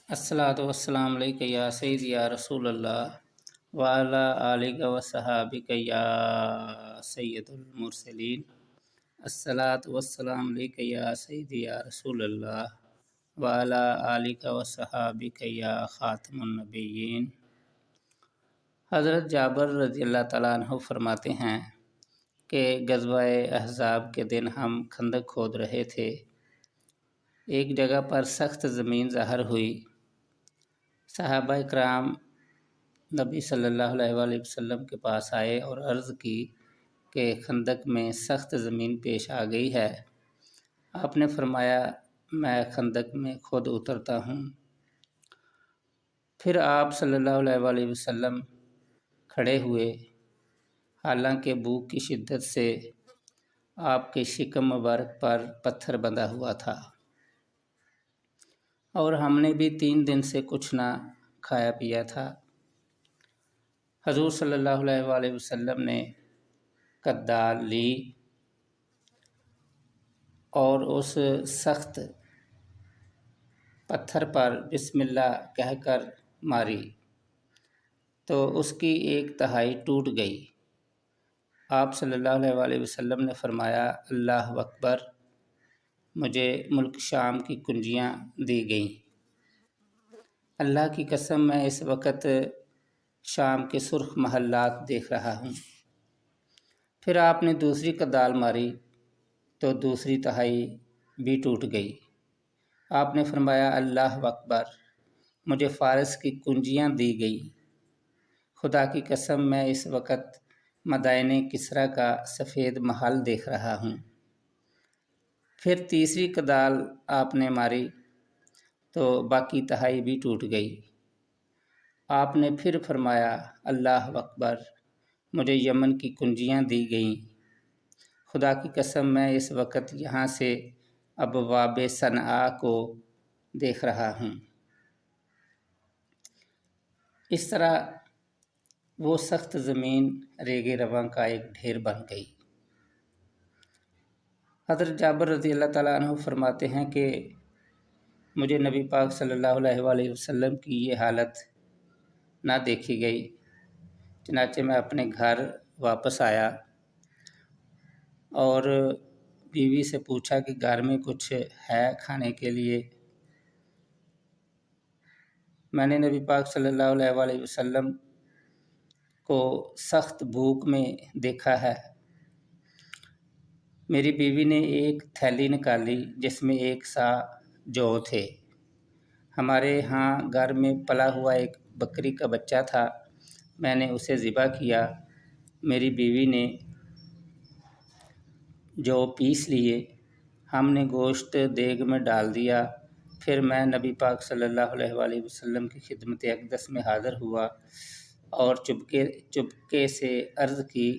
الصلاۃ والسلام علیک یا سید یا رسول اللہ وعلی آلک و صحابک یا سید المرسلین۔ الصلاۃ والسلام علیک یا سید یا رسول اللہ وعلی آلک و صحابک یا خاتم النبیین۔ حضرت جابر رضی اللہ تعالیٰ عنہ فرماتے ہیں کہ غزوہ احزاب کے دن ہم خندق کھود رہے تھے۔ ایک جگہ پر سخت زمین ظاہر ہوئی۔ صحابہ کرام نبی صلی اللہ علیہ وآلہ وسلم کے پاس آئے اور عرض کی کہ خندق میں سخت زمین پیش آ گئی ہے۔ آپ نے فرمایا میں خندق میں خود اترتا ہوں۔ پھر آپ صلی اللہ علیہ وآلہ وسلم کھڑے ہوئے، حالانکہ بھوک کی شدت سے آپ کے شکم مبارک پر پتھر بندھا ہوا تھا، اور ہم نے بھی 3 دن سے کچھ نہ کھایا پیا تھا۔ حضور صلی اللہ علیہ وآلہ وسلم نے کدال لی اور اس سخت پتھر پر بسم اللہ کہہ کر ماری تو اس کی 1/3 ٹوٹ گئی۔ آپ صلی اللہ علیہ وآلہ وسلم نے فرمایا اللہ اکبر، مجھے ملک شام کی کنجیاں دی گئیں۔ اللہ کی قسم میں اس وقت شام کے سرخ محلات دیکھ رہا ہوں۔ پھر آپ نے دوسری کدال ماری تو دوسری تہائی بھی ٹوٹ گئی۔ آپ نے فرمایا اللہ اکبر، مجھے فارس کی کنجیاں دی گئیں۔ خدا کی قسم میں اس وقت مدائن کسریٰ کا سفید محل دیکھ رہا ہوں۔ پھر تیسری کدال آپ نے ماری تو باقی تہائی بھی ٹوٹ گئی۔ آپ نے پھر فرمایا اللہ اکبر، مجھے یمن کی کنجیاں دی گئیں۔ خدا کی قسم میں اس وقت یہاں سے ابواب صنعاء کو دیکھ رہا ہوں۔ اس طرح وہ سخت زمین ریگ رواں کا ایک ڈھیر بن گئی۔ حضرت جابر رضی اللہ تعالیٰ عنہ فرماتے ہیں کہ مجھے نبی پاک صلی اللہ علیہ وآلہ وسلم کی یہ حالت نہ دیکھی گئی، چنانچہ میں اپنے گھر واپس آیا اور بیوی سے پوچھا کہ گھر میں کچھ ہے کھانے کے لیے۔ میں نے نبی پاک صلی اللہ علیہ وآلہ وسلم کو سخت بھوک میں دیکھا ہے۔ میری بیوی نے ایک تھیلی نکالی جس میں 1 سا جو تھے۔ ہمارے ہاں گھر میں پلا ہوا ایک بکری کا بچہ تھا، میں نے اسے ذبح کیا۔ میری بیوی نے جو پیس لیے، ہم نے گوشت دیگ میں ڈال دیا۔ پھر میں نبی پاک صلی اللہ علیہ وآلہ وسلم کی خدمت اقدس میں حاضر ہوا اور چپکے سے عرض کی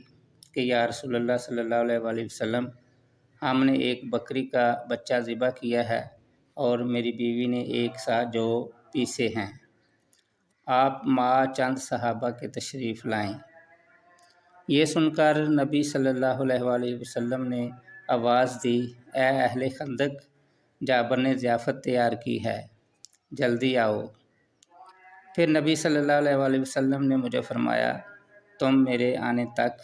کہ یا رسول اللہ صلی اللہ علیہ وآلہ وسلم، ہم نے ایک بکری کا بچہ ذبح کیا ہے اور میری بیوی نے 1 سا جو پیسے ہیں۔ آپ مع چند صحابہ کے تشریف لائیں۔ یہ سن کر نبی صلی اللہ علیہ وآلہ وسلم نے آواز دی اے اہل خندق، جابر نے ضیافت تیار کی ہے، جلدی آؤ۔ پھر نبی صلی اللہ علیہ وآلہ وسلم نے مجھے فرمایا تم میرے آنے تک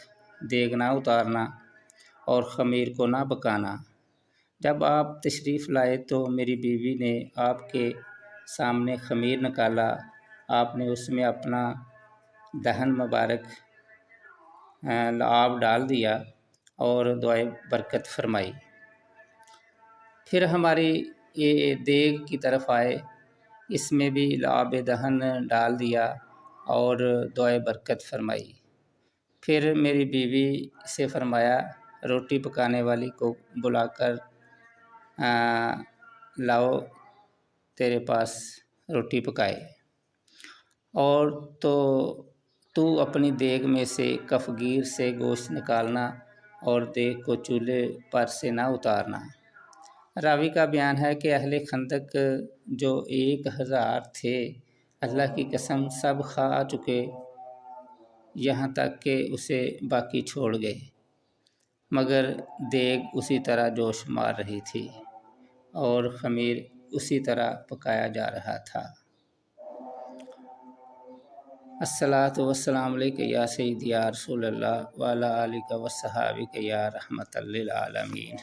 دیگ نہ اتارنا اور خمیر کو نہ پکانا۔ جب آپ تشریف لائے تو میری بیوی نے آپ کے سامنے خمیر نکالا۔ آپ نے اس میں اپنا دہن مبارک لعاب ڈال دیا اور دعائے برکت فرمائی۔ پھر ہماری یہ دیگ کی طرف آئے، اس میں بھی لعاب دہن ڈال دیا اور دعائے برکت فرمائی۔ پھر میری بیوی سے فرمایا روٹی پکانے والی کو بلا کر لاؤ، تیرے پاس روٹی پکائے، اور تو اپنی دیگ میں سے کفگیر سے گوشت نکالنا اور دیگ کو چولہے پر سے نہ اتارنا۔ راوی کا بیان ہے کہ اہل خندق جو 1000 تھے، اللہ کی قسم سب کھا چکے یہاں تک کہ اسے باقی چھوڑ گئے، مگر دیگ اسی طرح جوش مار رہی تھی اور خمیر اسی طرح پکایا جا رہا تھا۔ الصلاۃ والسلام علیک یا سیدی یا رسول اللہ وعلی آلک و صحابک یا رحمۃ للعالمین۔